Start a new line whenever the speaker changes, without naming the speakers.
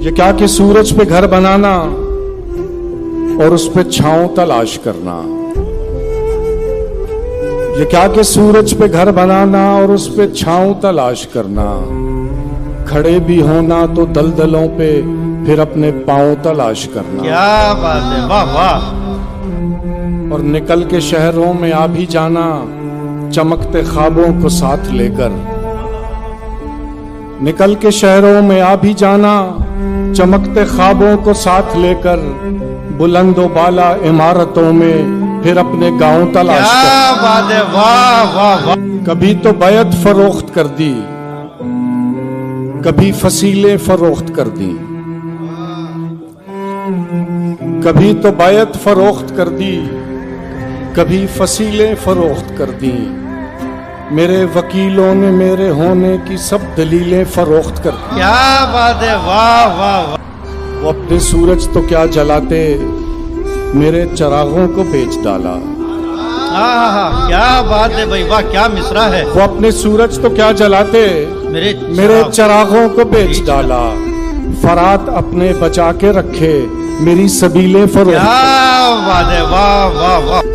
ये क्या कि सूरज पे घर बनाना और उस पे छांव तलाश करना। ये क्या कि सूरज पे घर बनाना और उस पे छांव तलाश करना। खड़े भी होना तो दलदलों पे फिर अपने पांव तलाश करना।
क्या बात है, वाह वाह।
और निकल के शहरों में आ भी जाना चमकते ख्वाबों को साथ लेकर। निकल के शहरों में आ भी जाना चमकते ख्वाबों को साथ लेकर। बुलंदो बाला इमारतों में फिर अपने गांव तलाश कर।
क्या बात है, वाह वाह वाह।
कभी तो बैत फरोख्त कर दी, कभी फसीलें फरोख्त कर दी। कभी तो बैत फरोख्त कर दी, कभी फसीलें फरोख्त कर दी। मेरे वकीलों ने मेरे होने की सब दलीलें फरोख्त कर दी।
क्या बात है, वाह वाह वाह।
वो अपने सूरज तो क्या जलाते, मेरे चरागों को बेच डाला।
हाँ, क्या बात है भाई, वाह क्या मिसरा है।
वो अपने सूरज तो क्या जलाते, मेरे चरागों को बेच डाला। फरात अपने बचा के रखे, मेरी सबीलें फरोख्त।
क्या बात है, वाह वाह वाह।